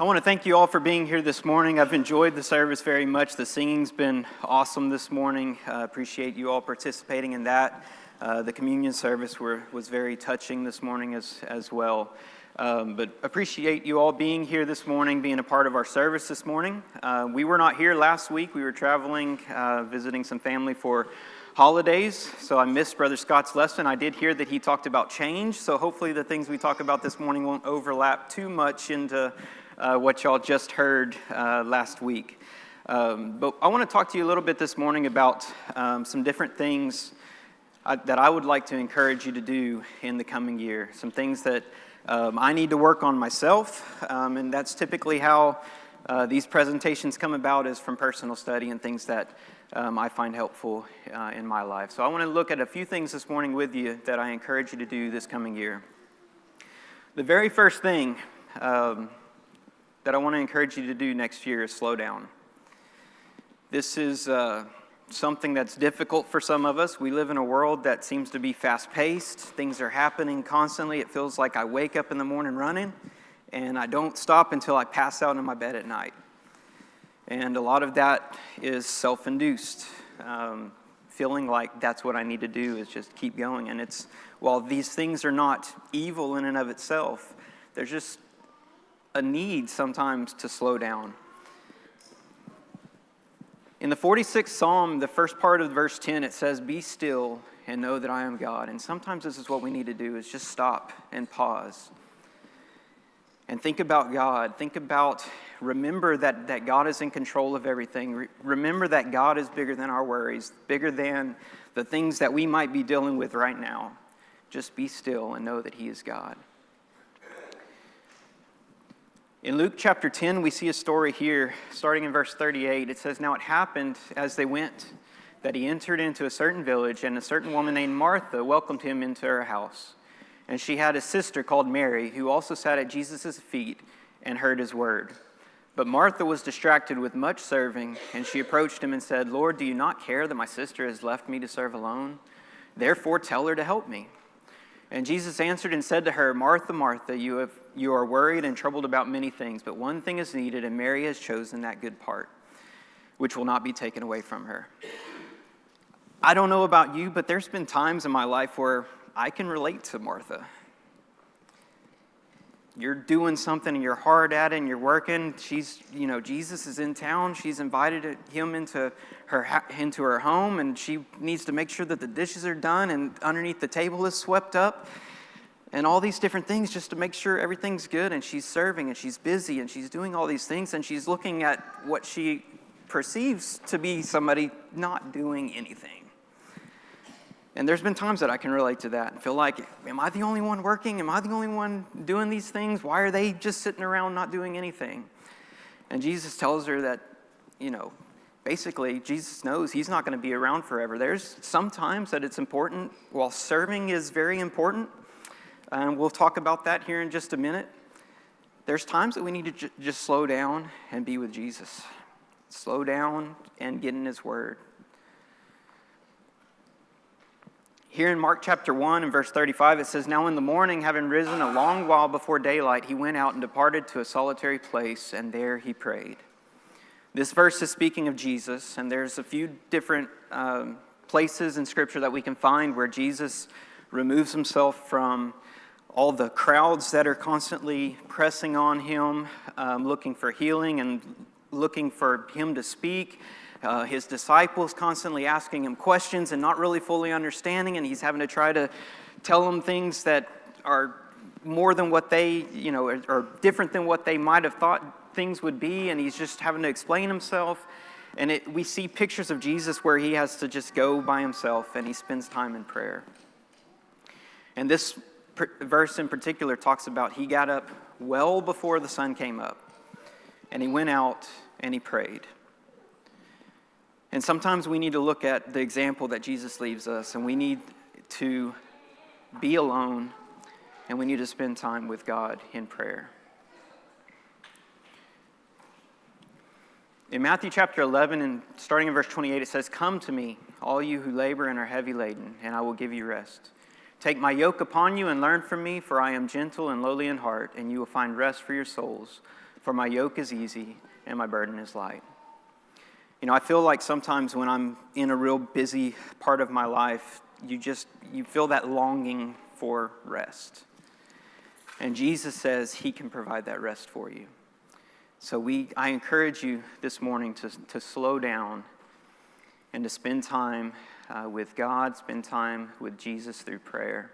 I want to thank you all for being here this morning. I've enjoyed the service very much. The singing's been awesome this morning. Appreciate you all participating in that. The communion service was very touching this morning as well. But appreciate you all being here this morning, being a part of our service this morning. We were not here last week. We were traveling, visiting some family for holidays, so I missed Brother Scott's lesson. I did hear that he talked about change, so hopefully the things we talk about this morning won't overlap too much into what y'all just heard last week. But I want to talk to you a little bit this morning about some different things that I would like to encourage you to do in the coming year. Some things that I need to work on myself, and that's typically how these presentations come about, is from personal study and things that I find helpful in my life. So I want to look at a few things this morning with you that I encourage you to do this coming year. The very first thing that I want to encourage you to do next year is slow down. This is something that's difficult for some of us. We live in a world that seems to be fast-paced. Things are happening constantly. It feels like I wake up in the morning running, and I don't stop until I pass out in my bed at night. And a lot of that is self-induced, feeling like that's what I need to do is just keep going. And while these things are not evil in and of itself, there's just a need sometimes to slow down. In the 46th Psalm, the first part of verse 10, it says, "Be still and know that I am God." And sometimes this is what we need to do, is just stop and pause. And think about God. Remember that God is in control of everything. Remember that God is bigger than our worries, bigger than the things that we might be dealing with right now. Just be still and know that He is God. In Luke chapter 10, we see a story here, starting in verse 38. It says, "Now it happened as they went that he entered into a certain village, and a certain woman named Martha welcomed him into her house. And she had a sister called Mary, who also sat at Jesus' feet and heard his word. But Martha was distracted with much serving, and she approached him and said, 'Lord, do you not care that my sister has left me to serve alone? Therefore tell her to help me.' And Jesus answered and said to her, 'Martha, Martha, you are worried and troubled about many things, but one thing is needed, and Mary has chosen that good part, which will not be taken away from her.'" I don't know about you, but there's been times in my life where I can relate to Martha. You're doing something and you're hard at it and you're working. Jesus is in town. She's invited him into her home, and she needs to make sure that the dishes are done and underneath the table is swept up and all these different things just to make sure everything's good. And she's serving and she's busy and she's doing all these things, and she's looking at what she perceives to be somebody not doing anything. And there's been times that I can relate to that and feel like, am I the only one working? Am I the only one doing these things? Why are they just sitting around not doing anything? And Jesus tells her that, basically Jesus knows he's not going to be around forever. There's some times that it's important. While serving is very important, and we'll talk about that here in just a minute, there's times that we need to just slow down and be with Jesus. Slow down and get in his word. Here in Mark chapter 1 and verse 35, it says, "Now in the morning, having risen a long while before daylight, he went out and departed to a solitary place, and there he prayed." This verse is speaking of Jesus, and there's a few different places in Scripture that we can find where Jesus removes himself from all the crowds that are constantly pressing on him, looking for healing and looking for him to speak. His disciples constantly asking him questions and not really fully understanding, and he's having to try to tell them things that are more than what they, or different than what they might have thought things would be, and he's just having to explain himself. And we see pictures of Jesus where he has to just go by himself and he spends time in prayer. And this verse in particular talks about he got up well before the sun came up, and he went out and he prayed. And sometimes we need to look at the example that Jesus leaves us, and we need to be alone, and we need to spend time with God in prayer. In Matthew chapter 11, and starting in verse 28, it says, "Come to me, all you who labor and are heavy laden, and I will give you rest. Take my yoke upon you and learn from me, for I am gentle and lowly in heart, and you will find rest for your souls. For my yoke is easy and my burden is light. You know, I feel like sometimes when I'm in a real busy part of my life, you feel that longing for rest. And Jesus says he can provide that rest for you. So I encourage you this morning to slow down and to spend time with God, spend time with Jesus through prayer.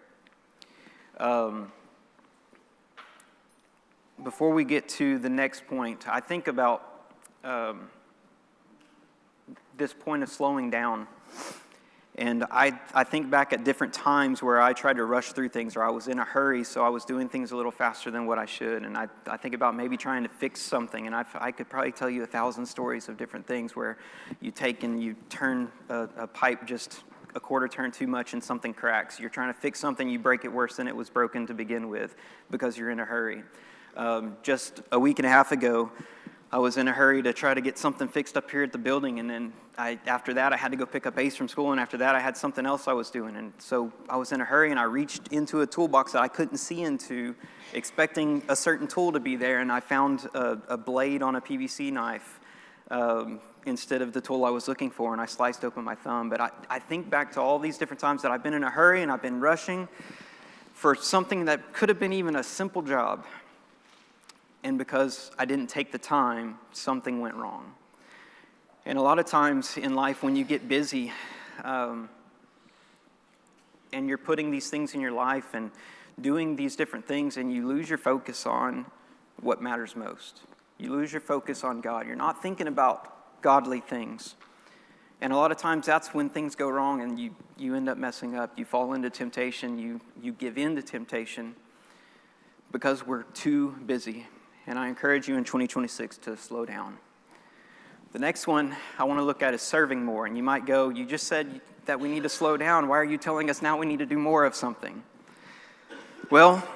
Before we get to the next point, I think about this point of slowing down. And I think back at different times where I tried to rush through things, or I was in a hurry, so I was doing things a little faster than what I should. And I think about maybe trying to fix something, and I could probably tell you 1,000 stories of different things where you take and you turn a pipe just a quarter turn too much and something cracks. You're trying to fix something, you break it worse than it was broken to begin with because you're in a hurry. Just a week and a half ago, I was in a hurry to try to get something fixed up here at the building, and then after that I had to go pick up Ace from school, and after that I had something else I was doing. And so I was in a hurry, and I reached into a toolbox that I couldn't see into, expecting a certain tool to be there, and I found a blade on a PVC knife instead of the tool I was looking for, and I sliced open my thumb. But I think back to all these different times that I've been in a hurry and I've been rushing for something that could have been even a simple job. And because I didn't take the time, something went wrong. And a lot of times in life when you get busy and you're putting these things in your life and doing these different things, and you lose your focus on what matters most. You lose your focus on God. You're not thinking about godly things. And a lot of times that's when things go wrong and you end up messing up. You fall into temptation. You give in to temptation because we're too busy. And I encourage you in 2026 to slow down. The next one I want to look at is serving more. And you might go, you just said that we need to slow down. Why are you telling us now we need to do more of something? Well,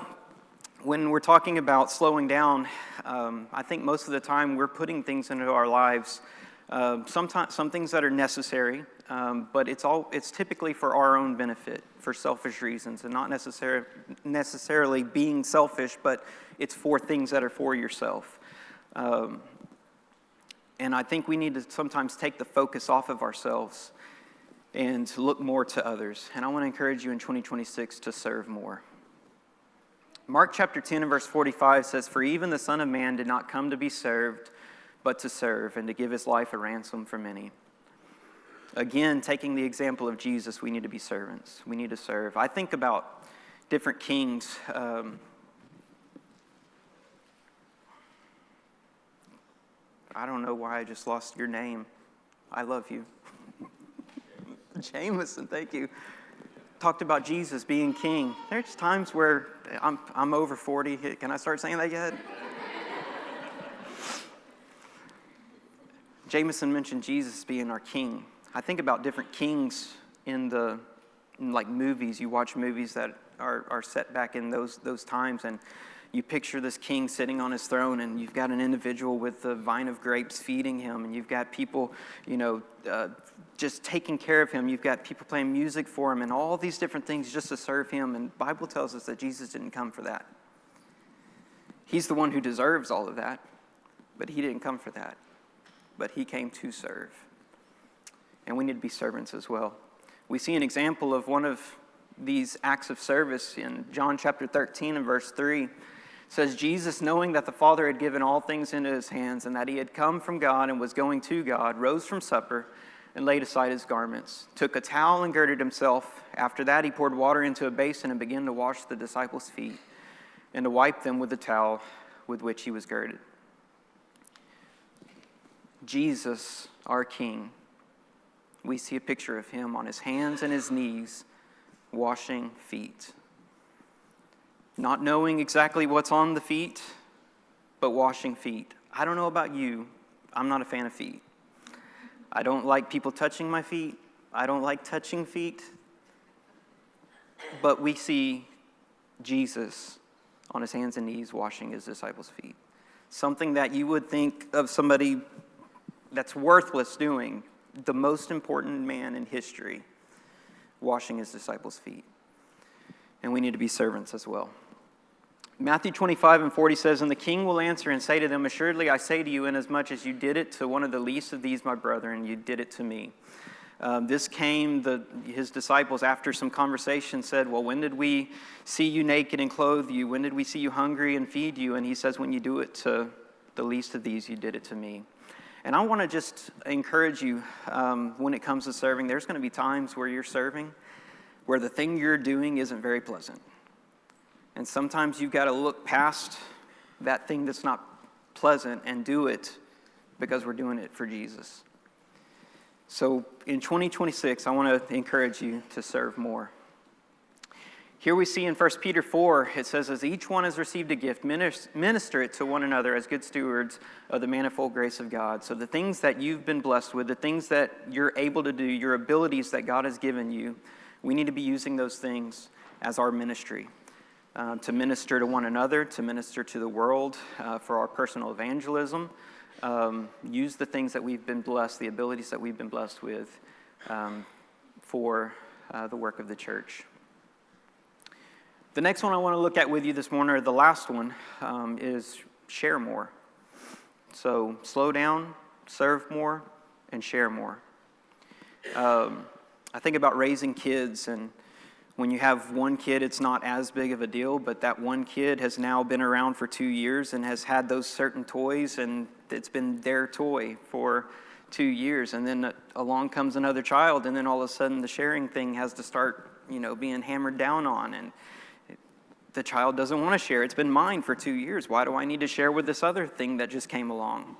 when we're talking about slowing down, I think most of the time we're putting things into our lives, sometimes some things that are necessary, but it's typically for our own benefit, for selfish reasons, and not necessarily being selfish, but it's for things that are for yourself. And I think we need to sometimes take the focus off of ourselves and look more to others. And I want to encourage you in 2026 to serve more. Mark chapter 10 and verse 45 says, "For even the Son of Man did not come to be served, but to serve, and to give his life a ransom for many." Again, taking the example of Jesus, we need to be servants. We need to serve. I think about different kings. I don't know why I just lost your name. I love you. Jameson, thank you. Talked about Jesus being king. There's times where I'm over 40. Can I start saying that yet? Jameson mentioned Jesus being our king. I think about different kings in movies. You watch movies that are set back in those times, and you picture this king sitting on his throne, and you've got an individual with a vine of grapes feeding him, and you've got people, just taking care of him. You've got people playing music for him, and all these different things just to serve him. And the Bible tells us that Jesus didn't come for that. He's the one who deserves all of that, but he didn't come for that. But he came to serve. And we need to be servants as well. We see an example of one of these acts of service in John chapter 13 and verse 3. It says, "Jesus, knowing that the Father had given all things into his hands, and that he had come from God and was going to God, rose from supper and laid aside his garments, took a towel and girded himself. After that he poured water into a basin and began to wash the disciples' feet and to wipe them with the towel with which he was girded." Jesus, our King, we see a picture of him on his hands and his knees washing feet. Not knowing exactly what's on the feet, but washing feet. I don't know about you, I'm not a fan of feet. I don't like people touching my feet. I don't like touching feet. But we see Jesus on his hands and knees washing his disciples' feet. Something that you would think of somebody that's worthless doing, the most important man in history, washing his disciples' feet. And we need to be servants as well. Matthew 25:40 says, "And the king will answer and say to them, Assuredly I say to you, inasmuch as you did it to one of the least of these my brethren, you did it to me." His disciples, after some conversation, said, "Well, when did we see you naked and clothe you? When did we see you hungry and feed you?" And he says, "When you do it to the least of these, you did it to me." And I want to just encourage you, when it comes to serving, there's going to be times where you're serving where the thing you're doing isn't very pleasant. And sometimes you've got to look past that thing that's not pleasant and do it because we're doing it for Jesus. So in 2026, I want to encourage you to serve more. Here we see in 1 Peter 4, it says, "As each one has received a gift, minister it to one another as good stewards of the manifold grace of God." So the things that you've been blessed with, the things that you're able to do, your abilities that God has given you, we need to be using those things as our ministry. To minister to one another, to minister to the world, for our personal evangelism. Use the things that we've been blessed, the abilities that we've been blessed with, for the work of the church. The next one I want to look at with you this morning, or the last one, is share more. So slow down, serve more, and share more. I think about raising kids, and when you have one kid, it's not as big of a deal, but that one kid has now been around for 2 years and has had those certain toys, and it's been their toy for 2 years. And then along comes another child, and then all of a sudden the sharing thing has to start, being hammered down on. And the child doesn't want to share. It's been mine for 2 years. Why do I need to share with this other thing that just came along?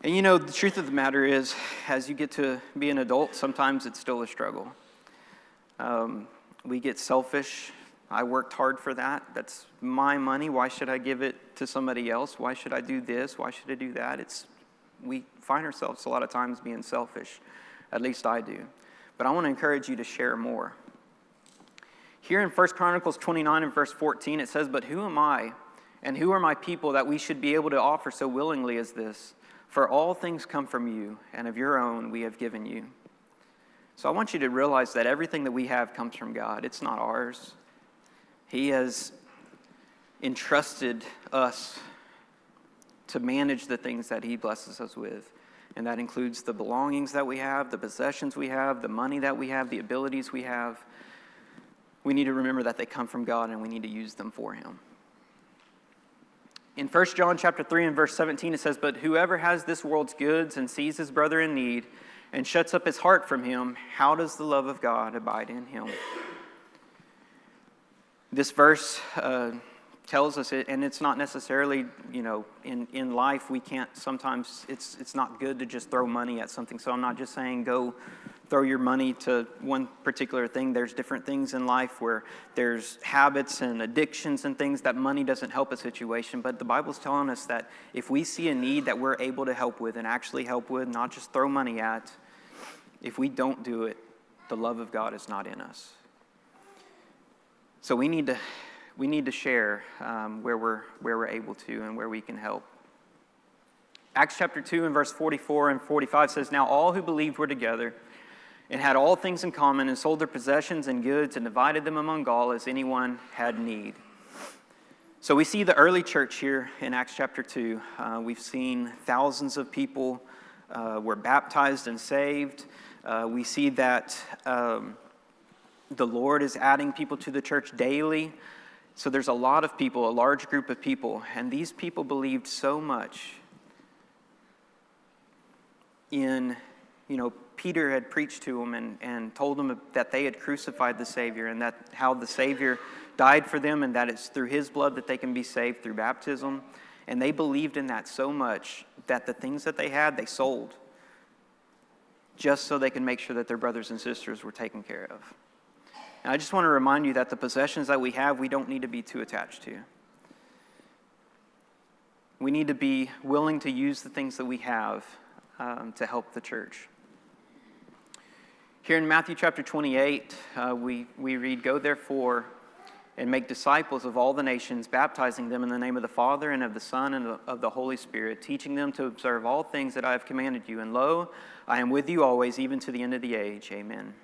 And the truth of the matter is, as you get to be an adult, sometimes it's still a struggle. We get selfish. I worked hard for that. That's my money. Why should I give it to somebody else? Why should I do this? Why should I do that? We find ourselves a lot of times being selfish. At least I do. But I want to encourage you to share more. Here in 1 Chronicles 29 and verse 14, it says, "But who am I, and who are my people that we should be able to offer so willingly as this? For all things come from you, and of your own we have given you." So I want you to realize that everything that we have comes from God. It's not ours. He has entrusted us to manage the things that He blesses us with. And that includes the belongings that we have, the possessions we have, the money that we have, the abilities we have. We need to remember that they come from God, and we need to use them for Him. In 1 John chapter 3 and verse 17, it says, "But whoever has this world's goods and sees his brother in need and shuts up his heart from him, how does the love of God abide in him?" This verse tells us it, and it's not necessarily, in life we can't sometimes, it's not good to just throw money at something. So I'm not just saying go throw your money to one particular thing. There's different things in life where there's habits and addictions and things that money doesn't help a situation. But the Bible's telling us that if we see a need that we're able to help with and actually help with, not just throw money at, if we don't do it, the love of God is not in us. So we need to share where we're able to and where we can help. Acts chapter 2 and verse 44 and 45 says, "Now all who believed were together and had all things in common, and sold their possessions and goods and divided them among all as anyone had need." So we see the early church here in Acts chapter 2. We've seen thousands of people were baptized and saved. We see that the Lord is adding people to the church daily. So there's a lot of people, a large group of people, and these people believed so much in, Peter had preached to them and told them that they had crucified the Savior, and that how the Savior died for them, and that it's through His blood that they can be saved through baptism. And they believed in that so much that the things that they had, they sold, just so they can make sure that their brothers and sisters were taken care of. And I just want to remind you that the possessions that we have, we don't need to be too attached to. We need to be willing to use the things that we have to help the church. Here in Matthew chapter 28, we read, "Go therefore and make disciples of all the nations, baptizing them in the name of the Father and of the Son and of the Holy Spirit, teaching them to observe all things that I have commanded you. And lo, I am with you always, even to the end of the age. Amen."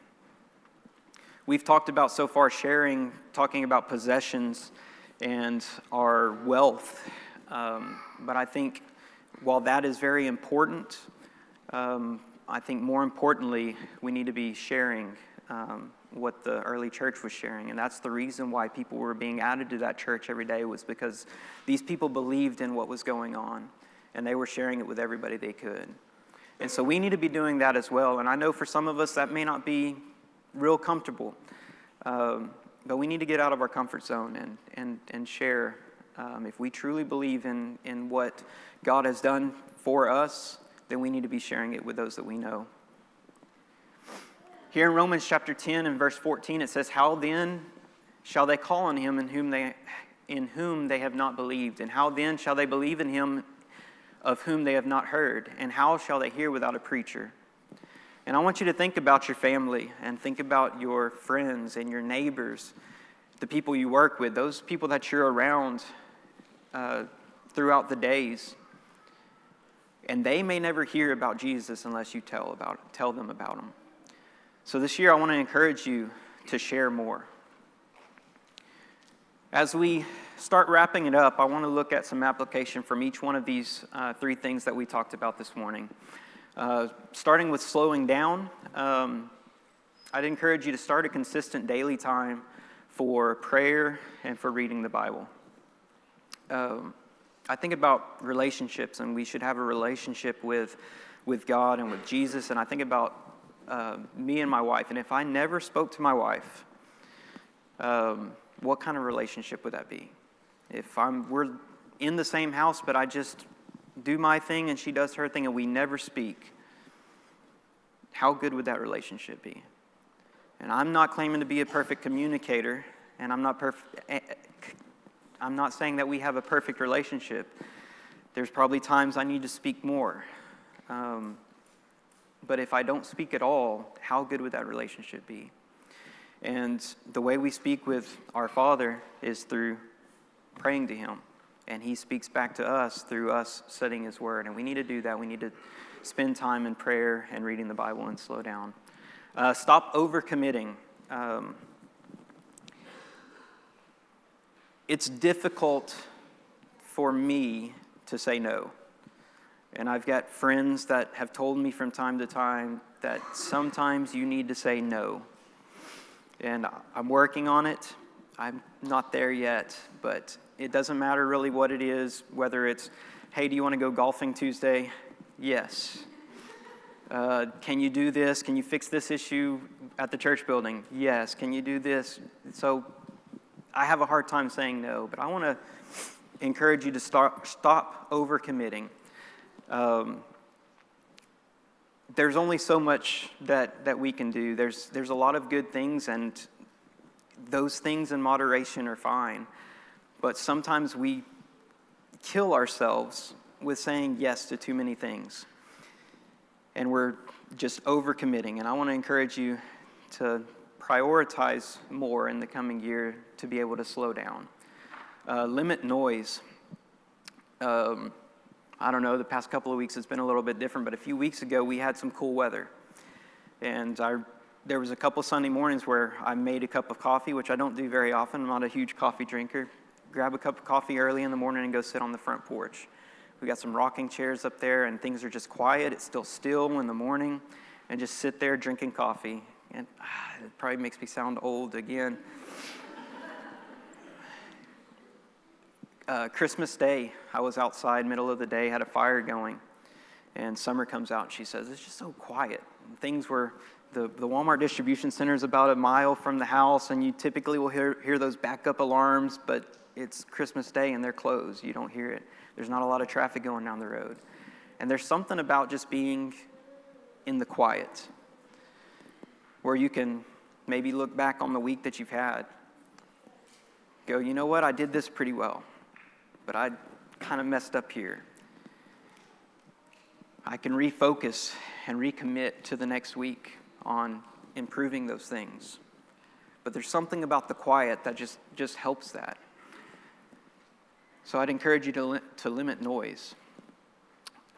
We've talked about so far talking about possessions, and our wealth. But I think while that is very important, I think more importantly, we need to be sharing what the early church was sharing. And that's the reason why people were being added to that church every day, was because these people believed in what was going on, and they were sharing it with everybody they could. And so we need to be doing that as well. And I know for some of us that may not be real comfortable, but we need to get out of our comfort zone and share. If we truly believe in what God has done for us, then we need to be sharing it with those that we know. Here in Romans chapter 10 and verse 14, it says, "How then shall they call on him in whom they have not believed? And how then shall they believe in him of whom they have not heard? And how shall they hear without a preacher?" And I want you to think about your family and think about your friends and your neighbors, the people you work with, those people that you're around throughout the days. And they may never hear about Jesus unless you tell them about him. So this year I want to encourage you to share more. As we start wrapping it up, I want to look at some application from each one of these three things that we talked about this morning. Starting with slowing down, I'd encourage you to start a consistent daily time for prayer and for reading the Bible. I think about relationships, and we should have a relationship with God and with Jesus. And I think about me and my wife. And if I never spoke to my wife, what kind of relationship would that be? If we're in the same house, but I just do my thing and she does her thing and we never speak, how good would that relationship be? And I'm not claiming to be a perfect communicator, and I'm not saying that we have a perfect relationship. There's probably times I need to speak more. But if I don't speak at all, how good would that relationship be? And the way we speak with our Father is through praying to him. And he speaks back to us through us studying his word. And we need to do that. We need to spend time in prayer and reading the Bible and slow down. Stop overcommitting. It's difficult for me to say no. And I've got friends that have told me from time to time that sometimes you need to say no. And I'm working on it. I'm not there yet, but it doesn't matter really what it is, whether it's, hey, do you want to go golfing Tuesday? Yes. Can you do this? Can you fix this issue at the church building? Yes. Can you do this? So I have a hard time saying no, but I want to encourage you to stop overcommitting. There's only so much that we can do. There's a lot of good things, and those things in moderation are fine. But sometimes we kill ourselves with saying yes to too many things. And we're just overcommitting. And I want to encourage you to prioritize more in the coming year to be able to slow down. Limit noise. I don't know, the past couple of weeks it's been a little bit different, but a few weeks ago we had some cool weather. And there was a couple Sunday mornings where I made a cup of coffee, which I don't do very often. I'm not a huge coffee drinker. Grab a cup of coffee early in the morning and go sit on the front porch. We got some rocking chairs up there, and things are just quiet. It's still in the morning, and just sit there drinking coffee. And it probably makes me sound old again. Christmas Day, I was outside, middle of the day, had a fire going, and Summer comes out and she says, it's just so quiet. And things were, the Walmart distribution center is about a mile from the house, and you typically will hear those backup alarms, but it's Christmas Day and they're closed. You don't hear it. There's not a lot of traffic going down the road. And there's something about just being in the quiet where you can maybe look back on the week that you've had, go, you know what, I did this pretty well, but I kind of messed up here. I can refocus and recommit to the next week on improving those things. But there's something about the quiet that just helps that. So I'd encourage you to limit noise.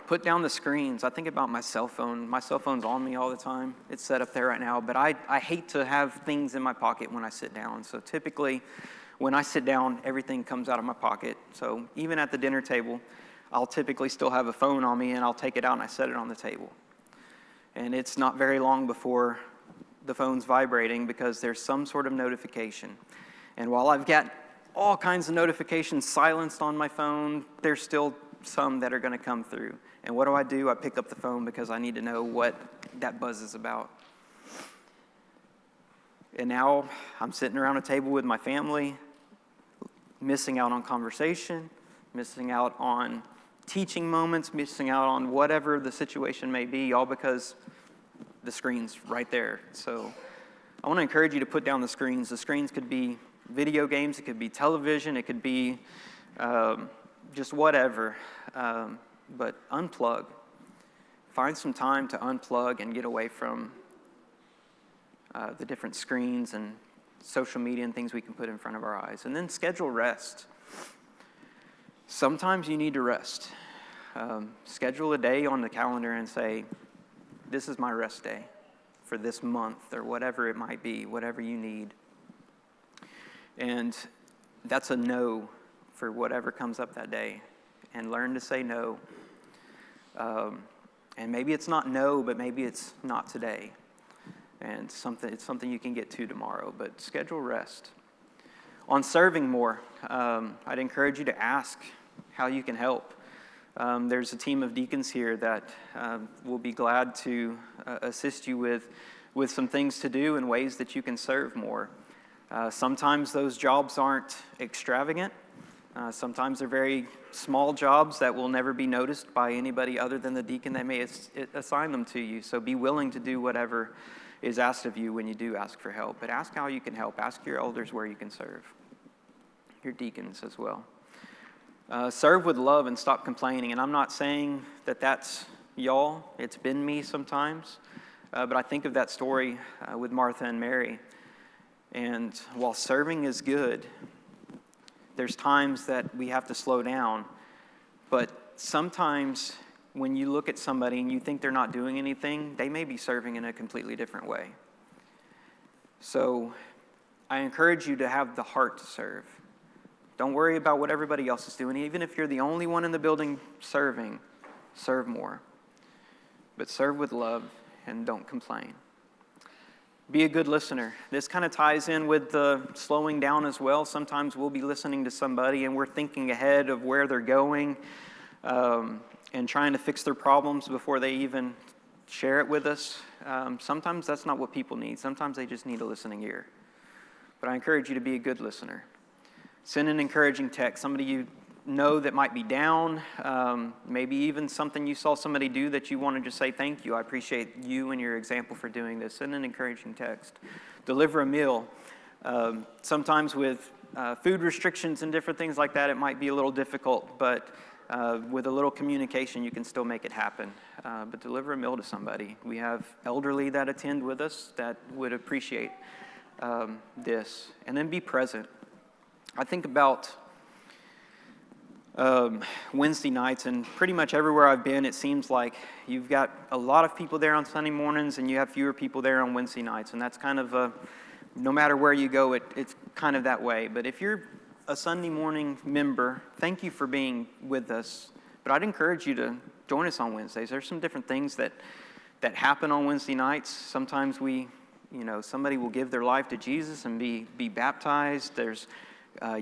Put down the screens. I think about my cell phone. My cell phone's on me all the time. It's set up there right now, but I hate to have things in my pocket when I sit down. So typically when I sit down, everything comes out of my pocket. So even at the dinner table, I'll typically still have a phone on me, and I'll take it out and I set it on the table. And it's not very long before the phone's vibrating because there's some sort of notification. And while I've got all kinds of notifications silenced on my phone, there's still some that are going to come through. And what do? I pick up the phone because I need to know what that buzz is about. And now I'm sitting around a table with my family, missing out on conversation, missing out on teaching moments, missing out on whatever the situation may be, all because the screen's right there. So I want to encourage you to put down the screens. The screens could be video games, it could be television, it could be just whatever. But unplug. Find some time to unplug and get away from the different screens and social media and things we can put in front of our eyes. And then schedule rest. Sometimes you need to rest. Schedule a day on the calendar and say, this is my rest day for this month or whatever it might be, whatever you need. And that's a no for whatever comes up that day. And learn to say no. And maybe it's not no, but maybe it's not today. And it's something you can get to tomorrow, but schedule rest. On serving more, I'd encourage you to ask how you can help. There's a team of deacons here that will be glad to assist you with some things to do and ways that you can serve more. Sometimes those jobs aren't extravagant. Sometimes they're very small jobs that will never be noticed by anybody other than the deacon that may assign them to you. So be willing to do whatever is asked of you when you do ask for help. But ask how you can help. Ask your elders where you can serve. Your deacons as well. Serve with love and stop complaining. And I'm not saying that that's y'all. It's been me sometimes. But I think of that story with Martha and Mary. And while serving is good, there's times that we have to slow down. But sometimes when you look at somebody and you think they're not doing anything, they may be serving in a completely different way. So I encourage you to have the heart to serve. Don't worry about what everybody else is doing. Even if you're the only one in the building serving, serve more. But serve with love and don't complain. Be a good listener. This kind of ties in with the slowing down as well. Sometimes we'll be listening to somebody and we're thinking ahead of where they're going and trying to fix their problems before they even share it with us. Sometimes that's not what people need. Sometimes they just need a listening ear. But I encourage you to be a good listener. Send an encouraging text. Somebody you know that might be down, maybe even something you saw somebody do that you want to just say thank you. I appreciate you and your example for doing this. Send an encouraging text. Deliver a meal. Sometimes with food restrictions and different things like that, it might be a little difficult, but with a little communication, you can still make it happen. But deliver a meal to somebody. We have elderly that attend with us that would appreciate this. And then be present. I think about Wednesday nights, and pretty much everywhere I've been, it seems like you've got a lot of people there on Sunday mornings and you have fewer people there on Wednesday nights. And that's kind of no matter where you go, it's kind of that way. But if you're a Sunday morning member, thank you for being with us. But I'd encourage you to join us on Wednesdays. There's some different things that happen on Wednesday nights. Sometimes somebody will give their life to Jesus and be baptized. There's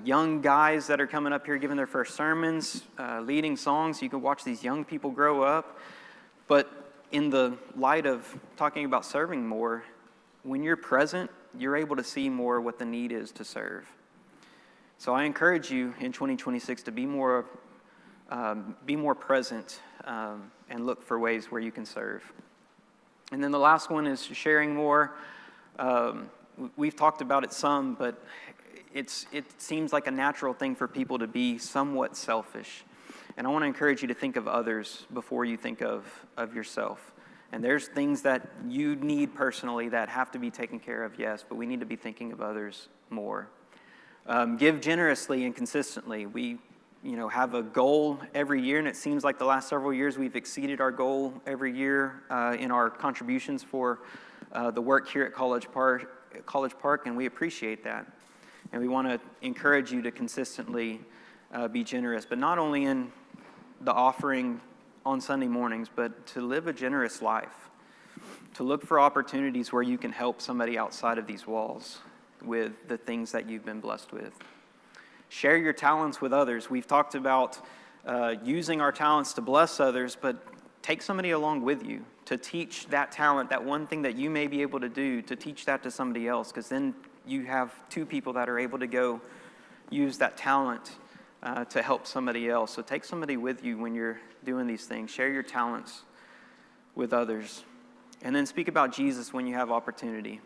young guys that are coming up here giving their first sermons, leading songs. You can watch these young people grow up. But in the light of talking about serving more, when you're present, you're able to see more what the need is to serve. So I encourage you in 2026 to be more present and look for ways where you can serve. And then the last one is sharing more. We've talked about it some, but it seems like a natural thing for people to be somewhat selfish. And I want to encourage you to think of others before you think of yourself. And there's things that you need personally that have to be taken care of, yes, but we need to be thinking of others more. Give generously and consistently. We have a goal every year, and it seems like the last several years we've exceeded our goal every year in our contributions for the work here at College Park, and we appreciate that. And we want to encourage you to consistently be generous, but not only in the offering on Sunday mornings, but to live a generous life, to look for opportunities where you can help somebody outside of these walls with the things that you've been blessed with. Share your talents with others. We've talked about using our talents to bless others, but take somebody along with you to teach that talent, that one thing that you may be able to do, to teach that to somebody else, because then you have two people that are able to go use that talent to help somebody else. So take somebody with you when you're doing these things. Share your talents with others. And then speak about Jesus when you have opportunity.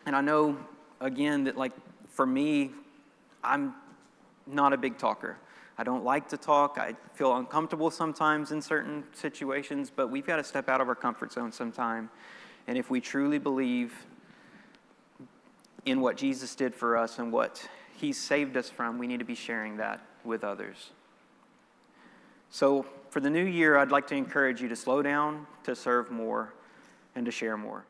And I know, again, that like for me, I'm not a big talker. I don't like to talk. I feel uncomfortable sometimes in certain situations, but we've got to step out of our comfort zone sometime. And if we truly believe in what Jesus did for us and what He saved us from, we need to be sharing that with others. So for the new year, I'd like to encourage you to slow down, to serve more, and to share more.